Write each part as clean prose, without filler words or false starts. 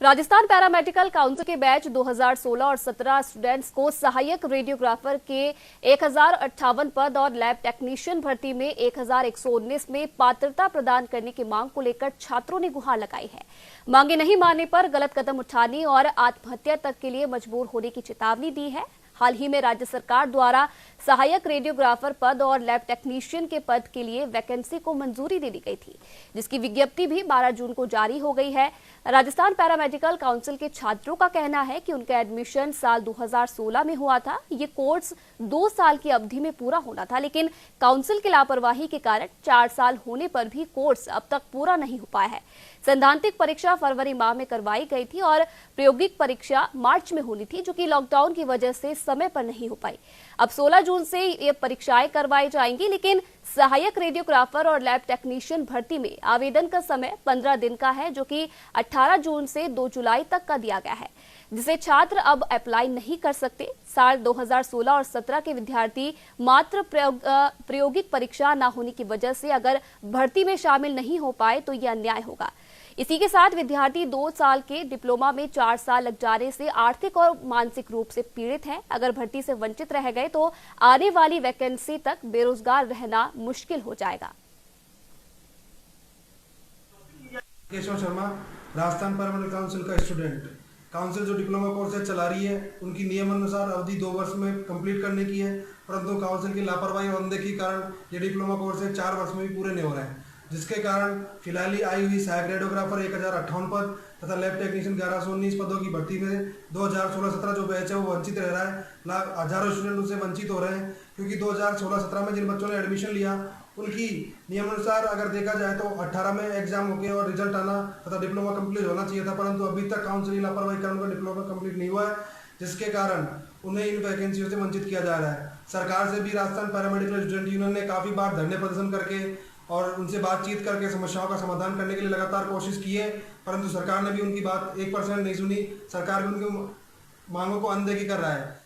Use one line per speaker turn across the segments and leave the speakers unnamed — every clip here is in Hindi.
राजस्थान पैरामेडिकल काउंसिल के बैच 2016 और 17 स्टूडेंट्स को सहायक रेडियोग्राफर के 1058 पद और लैब टेक्नीशियन भर्ती में 1119 में पात्रता प्रदान करने की मांग को लेकर छात्रों ने गुहार लगाई है। मांगे नहीं मानने पर गलत कदम उठाने और आत्महत्या तक के लिए मजबूर होने की चेतावनी दी है। हाल ही में राज्य सरकार द्वारा सहायक रेडियोग्राफर पद और लैब टेक्नीशियन के पद के लिए वैकेंसी को मंजूरी दे दी गई थी, जिसकी विज्ञप्ति भी 12 जून को जारी हो गई है। राजस्थान पैरामेडिकल काउंसिल के छात्रों का कहना है कि उनका एडमिशन साल 2016 में हुआ था। ये कोर्स 2 साल की अवधि में पूरा होना था, लेकिन काउंसिल की लापरवाही के कारण 4 साल होने पर भी कोर्स अब तक पूरा नहीं हो पाया है। सैद्धांतिक परीक्षा फरवरी माह में करवाई गई थी और प्रायोगिक परीक्षा मार्च में होनी थी, जो कि लॉकडाउन की वजह से समय पर नहीं हो पाई। अब 16 जून से ये परीक्षाएं करवाई जाएंगी, लेकिन सहायक रेडियोग्राफर और लैब टेक्नीशियन भर्ती में आवेदन का समय 15 दिन का है, जो कि 18 जून से 2 जुलाई तक का दिया गया है, जिसे छात्र अब अप्लाई नहीं कर सकते। साल 2016 और 17 के विद्यार्थी मात्र प्रायोगिक परीक्षा न होने की वजह से अगर भर्ती में शामिल नहीं हो पाए तो यह अन्याय होगा। इसी के साथ विद्यार्थी 2 साल के डिप्लोमा में 4 साल लग जाने से आर्थिक और मानसिक रूप से पीड़ित हैं। अगर भर्ती से वंचित रह गए तो आने वाली वैकेंसी तक बेरोजगार रहना मुश्किल हो जाएगा।
केशव शर्मा, राजस्थान पैरामेडिकल काउंसिल का स्टूडेंट। काउंसिल जो डिप्लोमा कोर्सेज चला रही है उनकी नियमानुसार अवधि 2 वर्ष में कंप्लीट करने की है, परंतु काउंसिल की लापरवाही और अनदेखी के कारण ये डिप्लोमा कोर्सेज 4 वर्ष में भी पूरे नहीं हो रहे हैं, जिसके कारण फिलहाल ही आई हुई सहायक रेडियोग्राफर 1058 पद तथा लैब टेक्नीशियन 1119 पदों की भर्ती में 2016-17 जो बैच है वो वंचित रह रहा है। हजारों स्टूडेंट उससे वंचित हो रहे हैं, क्योंकि 2016-17 में जिन बच्चों ने एडमिशन लिया उनकी नियमानुसार अगर देखा जाए तो 18 में एग्जाम होके और रिजल्ट आना तथा डिप्लोमा कंप्लीट होना चाहिए था, परंतु अभी तक काउंसिल लापरवाही कारण उनका डिप्लोमा कंप्लीट नहीं हुआ है, जिसके कारण उन्हें इन वैकेंसियों से वंचित किया जा रहा है। सरकार से भी राजस्थान पैरामेडिकल स्टूडेंट यूनियन ने काफ़ी बार धरने प्रदर्शन करके और उनसे बातचीत करके समस्याओं का समाधान करने के लिए लगातार कोशिश की है, परंतु सरकार ने भी उनकी बात 1% नहीं सुनी। सरकार भी उनकी मांगों को अनदेखी कर रहा है।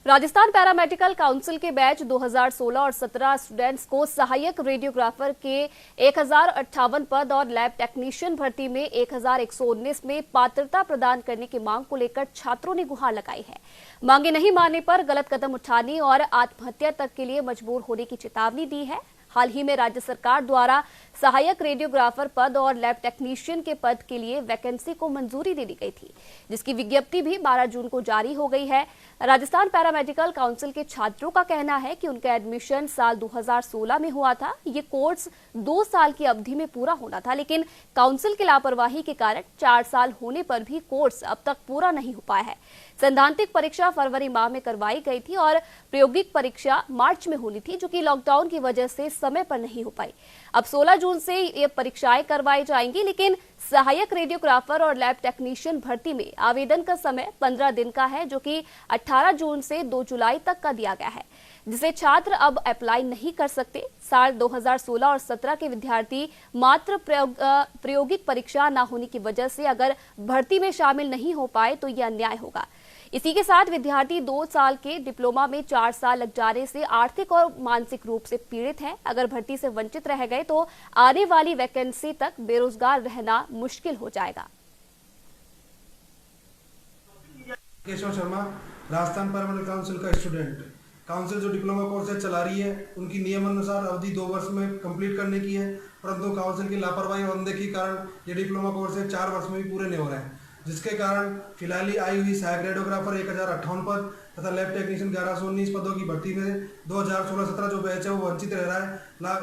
राजस्थान पैरामेडिकल काउंसिल के बैच 2016 और 17 स्टूडेंट्स को सहायक रेडियोग्राफर के 1058 पद और लैब टेक्नीशियन भर्ती में 1119 में पात्रता प्रदान करने की मांग को लेकर छात्रों ने गुहार लगाई है। मांगे नहीं मानने पर गलत कदम उठाने और आत्महत्या तक के लिए मजबूर होने की चेतावनी दी है। हाल ही में राज्य सरकार द्वारा सहायक रेडियोग्राफर पद और लैब टेक्नीशियन के पद के लिए वैकेंसी को मंजूरी दे दी गई थी, जिसकी विज्ञप्ति भी 12 जून को जारी हो गई है। राजस्थान पैरामेडिकल काउंसिल के छात्रों का कहना है कि उनका एडमिशन साल 2016 में हुआ था। ये कोर्स 2 साल की अवधि में पूरा होना था, लेकिन काउंसिल की लापरवाही के कारण 4 साल होने पर भी कोर्स अब तक पूरा नहीं हो पाया है। सैद्धांतिक परीक्षा फरवरी माह में करवाई गई थी और प्रायोगिक परीक्षा मार्च में होनी थी, जो कि लॉकडाउन की वजह से समय पर नहीं हो पाई। अब 16 जून से ये परीक्षाएं करवाई जाएंगी, लेकिन सहायक रेडियोग्राफर और लैब टेक्नीशियन भर्ती में आवेदन का समय 15 दिन का है, जो कि 18 जून से 2 जुलाई तक का दिया गया है, जिसे छात्र अब अप्लाई नहीं कर सकते। साल 2016 और 17 के विद्यार्थी मात्र प्रायोगिक परीक्षा न होने की वजह से अगर भर्ती में शामिल नहीं हो पाए तो यह अन्याय होगा। इसी के साथ विद्यार्थी 2 साल के डिप्लोमा में 4 साल लग जाने से आर्थिक और मानसिक रूप से पीड़ित हैं। अगर भर्ती से वंचित रह गए तो आने वाली वैकेंसी तक बेरोजगार रहना मुश्किल हो जाएगा।
केशव शर्मा, राजस्थान पैरामेडिकल काउंसिल का स्टूडेंट। काउंसिल जो डिप्लोमा कोर्सेज चला रही है उनकी नियमानुसार अवधि 2 वर्ष में कंप्लीट करने की है, परंतु काउंसिल की लापरवाही और अनदेखी के कारण ये डिप्लोमा कोर्सेज 4 वर्ष में भी पूरे नहीं हो रहे हैं, जिसके कारण फिलहाल ही आई हुई सहायक रेडियोग्राफर 1058 पद तथा लैब टेक्नीशियन 1119 पदों की भर्ती में 2016-17 जो बैच है वो वंचित रह रहा है।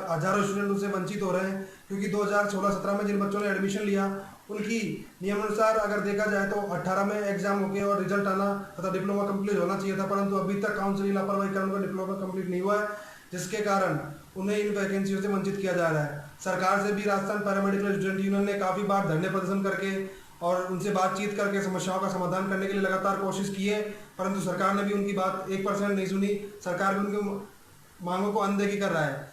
हजारों स्टूडेंट उससे वंचित हो रहे हैं, क्योंकि 2016-17 में जिन बच्चों ने एडमिशन लिया उनकी नियमानुसार अगर देखा जाए तो 18 में एग्जाम होके और रिजल्ट आना तथा डिप्लोमा कंप्लीट होना चाहिए था, परंतु अभी तक काउंसिल लापरवाही कारण उनका डिप्लोमा कंप्लीट नहीं हुआ है, जिसके कारण उन्हें इन वैकेंसियों से वंचित किया जा रहा है। सरकार से भी राजस्थान पैरामेडिकल स्टूडेंट यूनियन ने काफ़ी बार धरने प्रदर्शन करके और उनसे बातचीत करके समस्याओं का समाधान करने के लिए लगातार कोशिश की है, परंतु सरकार ने भी उनकी बात 1% नहीं सुनी। सरकार भी उनकी मांगों को अनदेखी कर रहा है।